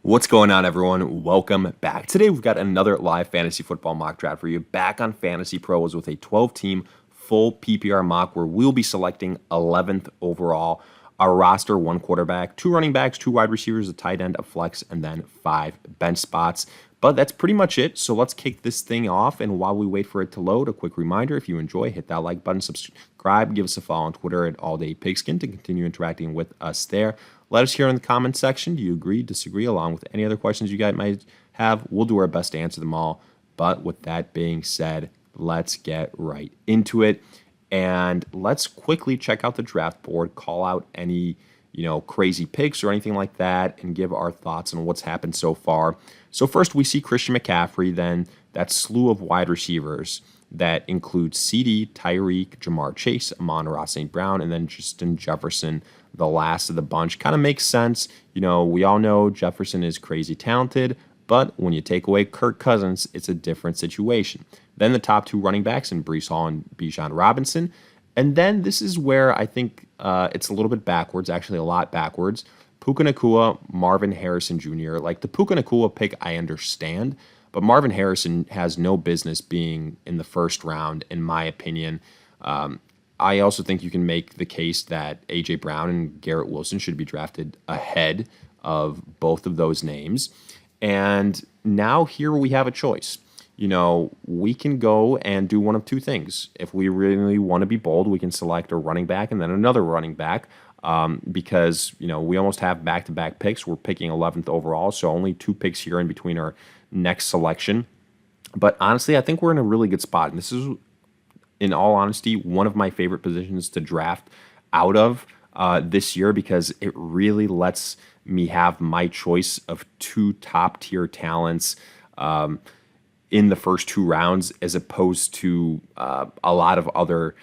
What's going on, everyone? Welcome back. Today, we've got another live fantasy football mock draft for you back on FantasyPros with a 12-team full PPR mock where we'll be selecting 11th overall. Our roster, 1 quarterback, 2 running backs, 2 wide receivers, a tight end, a flex, and then 5 bench spots. But that's pretty much it. So let's kick this thing off. And while we wait for it to load, a quick reminder, if you enjoy, hit that like button, subscribe, give us a follow on Twitter at AllDayPigskin to continue interacting with us there. Let us hear in the comments section. Do you agree, disagree, along with any other questions you guys might have? We'll do our best to answer them all. But with that being said, let's get right into it. And let's quickly check out the draft board, call out any crazy picks or anything like that, and give our thoughts on what's happened so far. So first we see Christian McCaffrey, then that slew of wide receivers that includes CD, Tyreek, Jamar Chase, Amon-Ra St. Brown, and then Justin Jefferson, the last of the bunch. Kind of makes sense. We all know Jefferson is crazy talented, but when you take away Kirk Cousins, it's a different situation. Then the top 2 running backs in Breece Hall and Bijan Robinson. And then this is where I think it's a little bit backwards, actually a lot backwards. Puka Nacua, Marvin Harrison Jr. Like the Puka Nacua pick, I understand, but Marvin Harrison has no business being in the first round, in my opinion. I also think you can make the case that A.J. Brown and Garrett Wilson should be drafted ahead of both of those names. And now here we have a choice. We can go and do one of 2 things. If we really want to be bold, we can select a running back and then another running back because, we almost have back-to-back picks. We're picking 11th overall, so only 2 picks here in between our next selection. But honestly, I think we're in a really good spot. And this is, in all honesty, one of my favorite positions to draft out of this year because it really lets me have my choice of 2 top-tier talents in the first 2 rounds as opposed to a lot of other,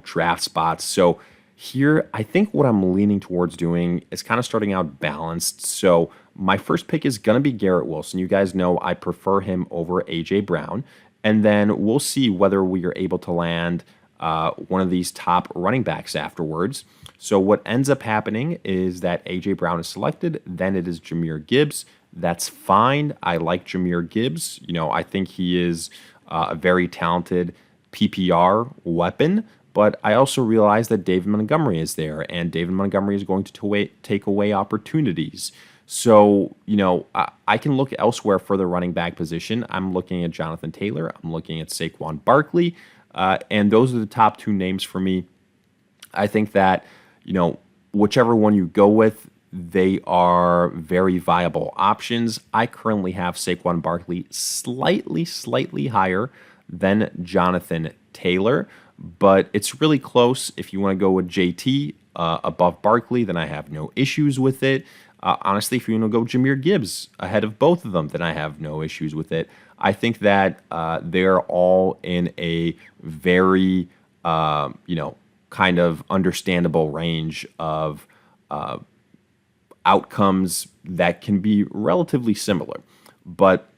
draft spots. So here, I think what I'm leaning towards doing is kind of starting out balanced. So my first pick is going to be Garrett Wilson. You guys know I prefer him over A.J. Brown. And then we'll see whether we are able to land one of these top running backs afterwards. So what ends up happening is that A.J. Brown is selected. Then it is Jahmyr Gibbs. That's fine. I like Jahmyr Gibbs. I think he is a very talented PPR weapon. But I also realize that David Montgomery is there, and David Montgomery is going to take away opportunities. So, I can look elsewhere for the running back position. I'm looking at Jonathan Taylor. I'm looking at Saquon Barkley. And those are the top 2 names for me. I think that, whichever one you go with, they are very viable options. I currently have Saquon Barkley slightly higher than Jonathan Taylor, but it's really close. If you want to go with JT above Barkley, then I have no issues with it. Honestly, if you want to go Jahmyr Gibbs ahead of both of them, then I have no issues with it. I think that they're all in a very, kind of understandable range of outcomes that can be relatively similar. But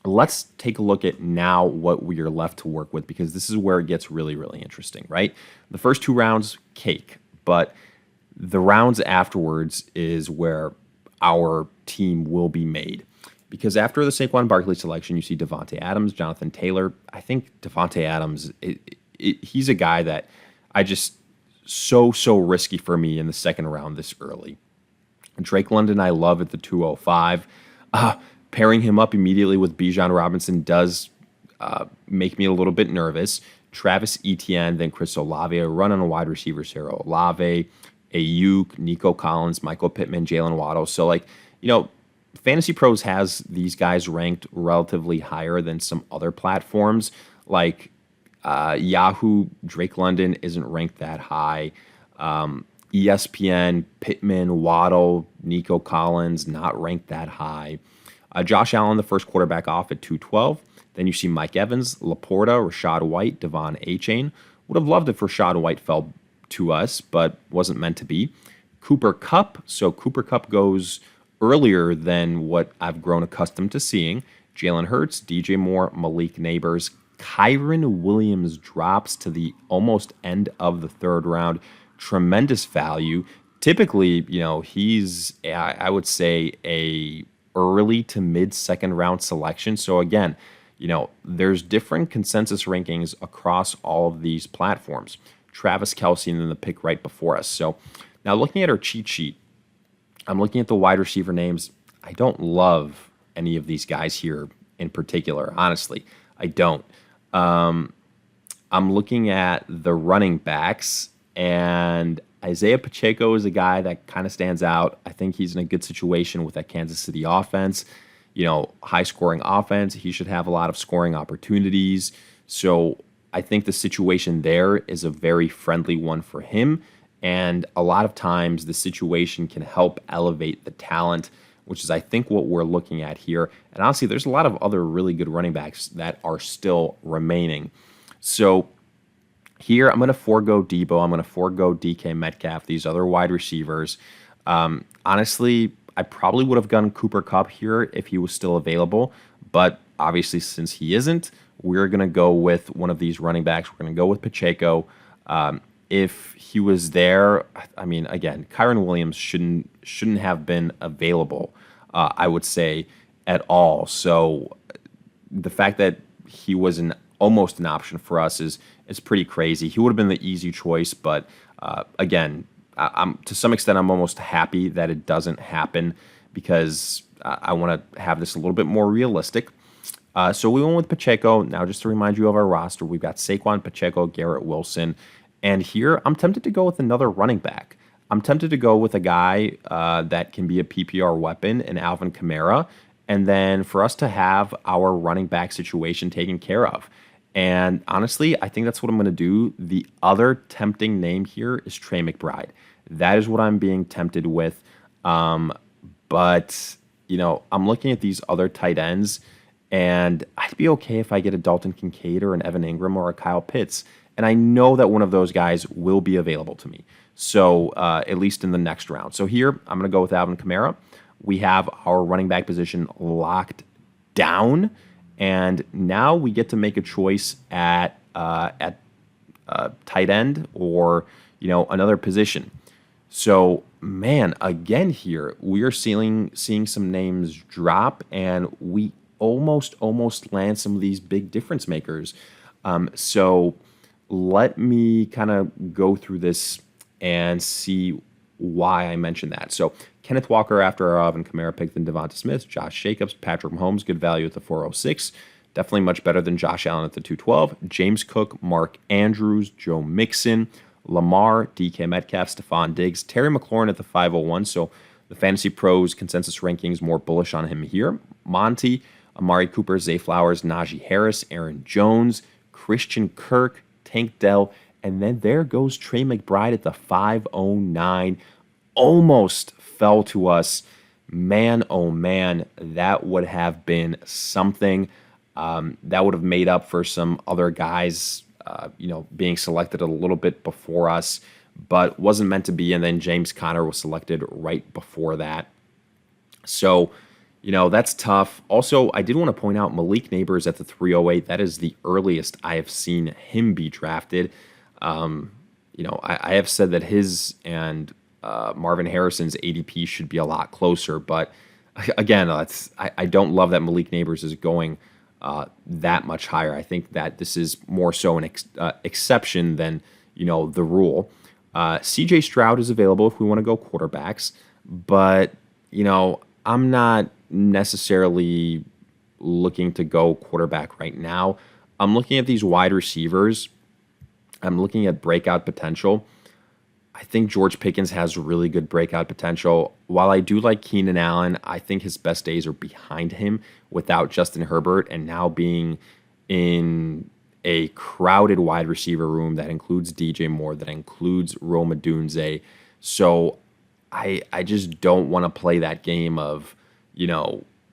let's take a look at now what we are left to work with because this is where it gets really, really interesting, right? The first 2 rounds, cake, but the rounds afterwards is where our team will be made. Because after the Saquon Barkley selection, you see Devontae Adams, Jonathan Taylor. I think Devontae Adams, he's a guy that I just so risky for me in the second round this early. Drake London, I love at the 205. Pairing him up immediately with Bijan Robinson does make me a little bit nervous. Travis Etienne, then Chris Olave, a run on a wide receiver, Sarah Olave, Ayuk, Nico Collins, Michael Pittman, Jalen Waddle. So, FantasyPros has these guys ranked relatively higher than some other platforms. Like Yahoo, Drake London isn't ranked that high. ESPN, Pittman, Waddle, Nico Collins, not ranked that high. Josh Allen, the first quarterback off at 212. Then you see Mike Evans, Laporta, Rashad White, Devon Achane. Would have loved if Rashad White fell to us, but wasn't meant to be. Cooper Kupp. So Cooper Kupp goes earlier than what I've grown accustomed to seeing. Jalen Hurts, DJ Moore, Malik Neighbors. Kyren Williams drops to the almost end of the 3rd round. Tremendous value. Typically, he's, I would say, a early to mid second round selection. So again, there's different consensus rankings across all of these platforms. Travis Kelce and then the pick right before us. So now looking at our cheat sheet, I'm looking at the wide receiver names. I don't love any of these guys here in particular, honestly. I don't. I'm looking at the running backs, and Isaiah Pacheco is a guy that kind of stands out. I think he's in a good situation with that Kansas City offense. High scoring offense. He should have a lot of scoring opportunities. So I think the situation there is a very friendly one for him. And a lot of times the situation can help elevate the talent, which is, I think, what we're looking at here. And honestly, there's a lot of other really good running backs that are still remaining. So here I'm going to forego Debo. I'm going to forego DK Metcalf, these other wide receivers. Honestly, I probably would have gone Cooper Kupp here if he was still available. But obviously, since he isn't, we're going to go with one of these running backs. We're going to go with Pacheco. If he was there, I mean, again, Kyron Williams shouldn't have been available, I would say, at all. So the fact that he was almost an option for us is pretty crazy. He would have been the easy choice, but again, I'm to some extent I'm almost happy that it doesn't happen because I want to have this a little bit more realistic. So we went with Pacheco. Now, just to remind you of our roster, we've got Saquon, Pacheco, Garrett Wilson. And here, I'm tempted to go with another running back. I'm tempted to go with a guy that can be a PPR weapon in Alvin Kamara, and then for us to have our running back situation taken care of. And honestly, I think that's what I'm going to do. The other tempting name here is Trey McBride. That is what I'm being tempted with. But, I'm looking at these other tight ends, and I'd be okay if I get a Dalton Kincaid or an Evan Ingram or a Kyle Pitts. And I know that one of those guys will be available to me. So at least in the next round. So here, I'm going to go with Alvin Kamara. We have our running back position locked down. And now we get to make a choice at tight end or, another position. So, man, again here, we are seeing some names drop, and we almost land some of these big difference makers. So let me kind of go through this and see why I mentioned that. So Kenneth Walker after our Alvin Kamara pick, then Devonta Smith, Josh Jacobs, Patrick Mahomes, good value at the 406. Definitely much better than Josh Allen at the 212. James Cook, Mark Andrews, Joe Mixon, Lamar, DK Metcalf, Stephon Diggs, Terry McLaurin at the 501. So the Fantasy Pros consensus rankings more bullish on him here. Monty, Amari Cooper, Zay Flowers, Najee Harris, Aaron Jones, Christian Kirk, Tank Dell, and then there goes Trey McBride at the 509. Almost fell to us. Man, oh man, that would have been something. That would have made up for some other guys, being selected a little bit before us, but wasn't meant to be. And then James Conner was selected right before that. So, that's tough. Also, I did want to point out Malik Neighbors at the 308. That is the earliest I have seen him be drafted. I have said that his and Marvin Harrison's ADP should be a lot closer, but again, I don't love that Malik Neighbors is going that much higher. I think that this is more so an exception than the rule. CJ Stroud is available if we want to go quarterbacks, but I'm not necessarily looking to go quarterback right now. I'm looking at these wide receivers. I'm looking at breakout potential. I think George Pickens has really good breakout potential. While I do like Keenan Allen, I think his best days are behind him without Justin Herbert and now being in a crowded wide receiver room that includes DJ Moore, that includes Rome Odunze. So I just don't want to play that game of,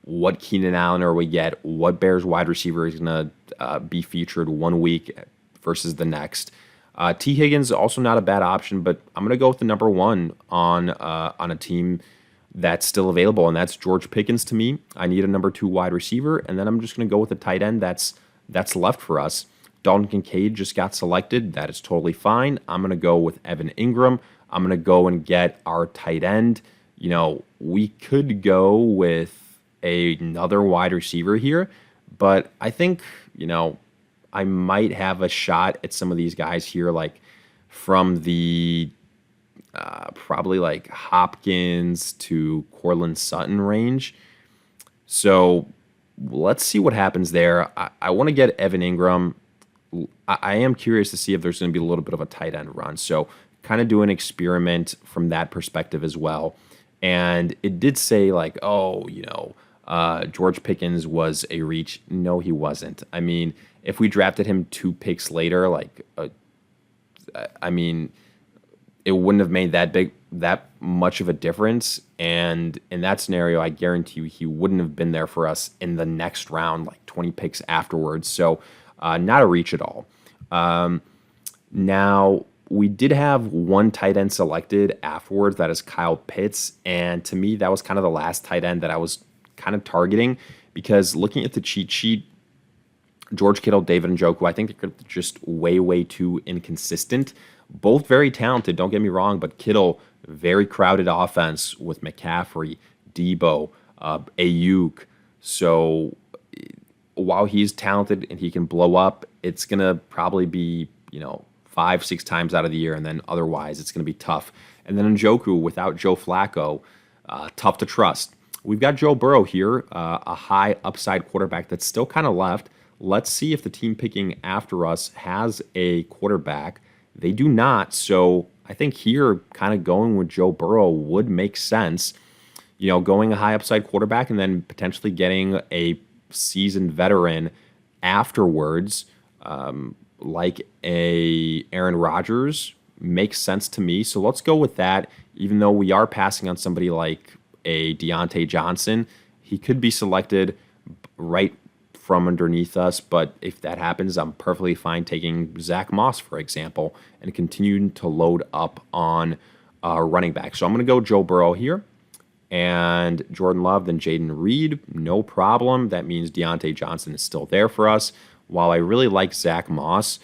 what Keenan Allen are we get, what Bears wide receiver is going to be featured one week versus the next. T. Higgins also not a bad option, but I'm going to go with the number one on a team that's still available, and that's George Pickens to me. I need a number two wide receiver, and then I'm just going to go with the tight end that's left for us. Dalton Kincaid just got selected. That is totally fine. I'm going to go with Evan Ingram. I'm going to go and get our tight end. We could go with another wide receiver here, but I think, I might have a shot at some of these guys here, like from the probably like Hopkins to Cortland Sutton range. So let's see what happens there. I want to get Evan Ingram. I am curious to see if there's going to be a little bit of a tight end run. So kind of do an experiment from that perspective as well. And it did say like, oh, George Pickens was a reach. No, he wasn't. I mean, if we drafted him 2 picks later, it wouldn't have made that much of a difference. And in that scenario, I guarantee you he wouldn't have been there for us in the next round, like 20 picks afterwards. So not a reach at all. Now, we did have one tight end selected afterwards. That is Kyle Pitts. And to me, that was kind of the last tight end that I was kind of targeting, because looking at the cheat sheet, George Kittle, David Njoku, I think they're just way, way too inconsistent. Both very talented, don't get me wrong, but Kittle, very crowded offense with McCaffrey, Debo, Ayuk. So while he's talented and he can blow up, it's going to probably be, 5-6 times out of the year, and then otherwise it's going to be tough. And then Njoku, without Joe Flacco, tough to trust. We've got Joe Burrow here, a high upside quarterback that's still kind of left. Let's see if the team picking after us has a quarterback. They do not, so I think here kind of going with Joe Burrow would make sense. Going a high upside quarterback and then potentially getting a seasoned veteran afterwards, like a Aaron Rodgers, makes sense to me. So let's go with that, even though we are passing on somebody like a Deontay Johnson. He could be selected right from underneath us, but if that happens, I'm perfectly fine taking Zach Moss, for example, and continuing to load up on running back. So I'm going to go Joe Burrow here, and Jordan Love, then Jaden Reed, no problem. That means Deontay Johnson is still there for us. While I really like Zach Moss,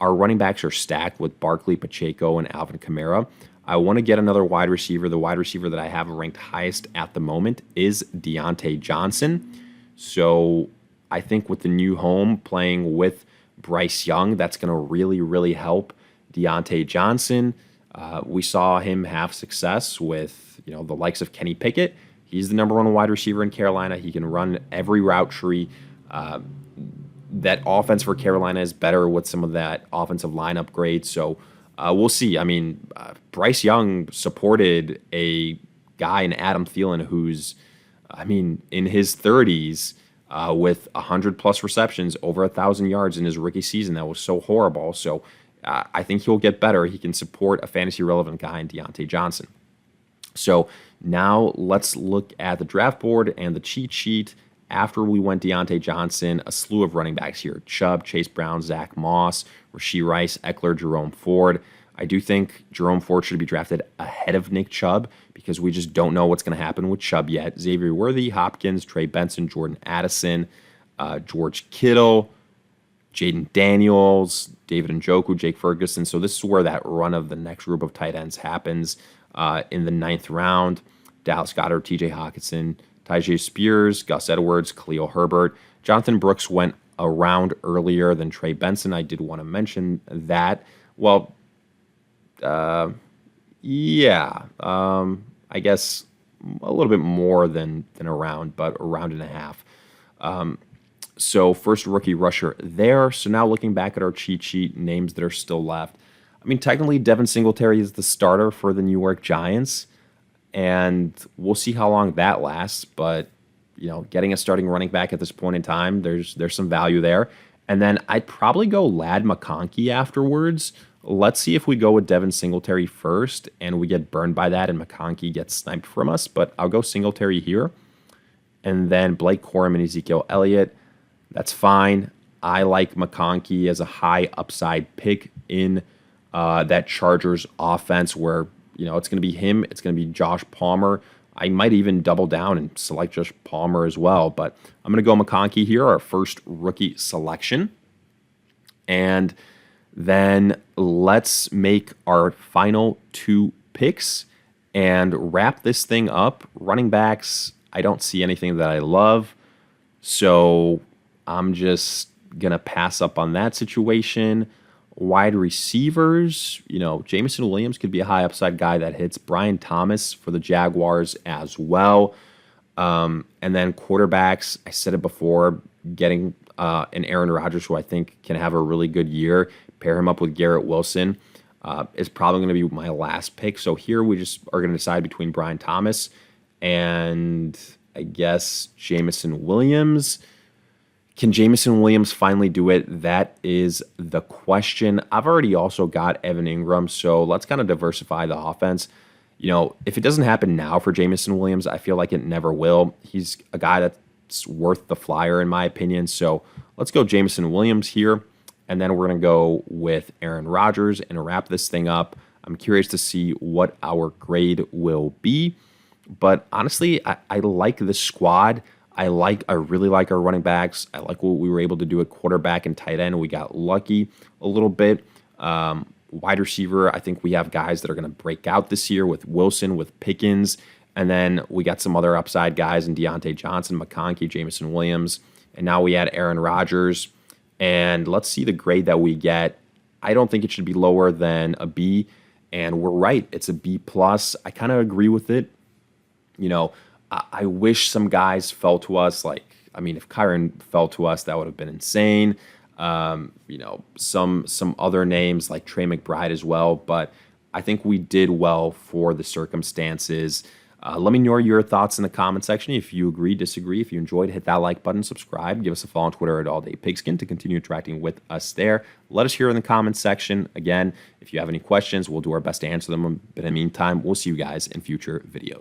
our running backs are stacked with Barkley, Pacheco, and Alvin Kamara. I want to get another wide receiver. The wide receiver that I have ranked highest at the moment is Deontay Johnson. So I think with the new home playing with Bryce Young, that's going to really, really help Deontay Johnson. We saw him have success with the likes of Kenny Pickett. He's the number 1 wide receiver in Carolina. He can run every route tree. That offense for Carolina is better with some of that offensive line upgrade. So we'll see. I mean, Bryce Young supported a guy in Adam Thielen who's, in his 30s with 100+ receptions, over 1,000 yards in his rookie season. That was so horrible. So I think he'll get better. He can support a fantasy relevant guy in Deontay Johnson. So now let's look at the draft board and the cheat sheet. After we went Deontay Johnson, a slew of running backs here: Chubb, Chase Brown, Zach Moss, Rashee Rice, Eckler, Jerome Ford. I do think Jerome Ford should be drafted ahead of Nick Chubb because we just don't know what's going to happen with Chubb yet. Xavier Worthy, Hopkins, Trey Benson, Jordan Addison, George Kittle, Jaden Daniels, David Njoku, Jake Ferguson. So this is where that run of the next group of tight ends happens in the 9th round. Dallas Goedert, TJ Hawkinson, Tyjae Spears, Gus Edwards, Khalil Herbert. Jonathan Brooks went a round earlier than Trey Benson. I did want to mention that. Well, I guess a little bit more than a round, but a round and a half. So first rookie rusher there. So now looking back at our cheat sheet, names that are still left. Technically Devin Singletary is the starter for the New York Giants, and we'll see how long that lasts. But getting a starting running back at this point in time, there's some value there. And then I'd probably go Ladd McConkey afterwards. Let's see if we go with Devin Singletary first and we get burned by that and McConkey gets sniped from us. But I'll go Singletary here. And then Blake Corum and Ezekiel Elliott. That's fine. I like McConkey as a high upside pick in that Chargers offense where, it's going to be him. It's going to be Josh Palmer. I might even double down and select Josh Palmer as well. But I'm going to go McConkey here, our first rookie selection. And then let's make our final 2 picks and wrap this thing up. Running backs, I don't see anything that I love. So I'm just going to pass up on that situation. Wide receivers, Jameson Williams could be a high upside guy that hits. Brian Thomas for the Jaguars as well. And then quarterbacks, I said it before, getting an Aaron Rodgers who I think can have a really good year, pair him up with Garrett Wilson, is probably going to be my last pick. So here we just are going to decide between Brian Thomas and I guess Jameson Williams. Can Jameson Williams finally do it? That is the question. I've already also got Evan Ingram, so let's kind of diversify the offense. If it doesn't happen now for Jameson Williams, I feel like it never will. He's a guy that's worth the flyer, in my opinion. So let's go Jameson Williams here, and then we're going to go with Aaron Rodgers and wrap this thing up. I'm curious to see what our grade will be. But honestly, I like this squad. I really like our running backs. I like what we were able to do at quarterback and tight end. We got lucky a little bit. Wide receiver, I think we have guys that are going to break out this year with Wilson, with Pickens. And then we got some other upside guys in Deontay Johnson, McConkey, Jameson Williams. And now we add Aaron Rodgers. And let's see the grade that we get. I don't think it should be lower than a B. And we're right. It's a B+. I kind of agree with it. I wish some guys fell to us. If Kyron fell to us, that would have been insane. Some other names like Trey McBride as well. But I think we did well for the circumstances. Let me know your thoughts in the comment section. If you agree, disagree. If you enjoyed, hit that like button, subscribe. Give us a follow on Twitter at AllDayPigskin to continue interacting with us there. Let us hear in the comments section. Again, if you have any questions, we'll do our best to answer them. But in the meantime, we'll see you guys in future videos.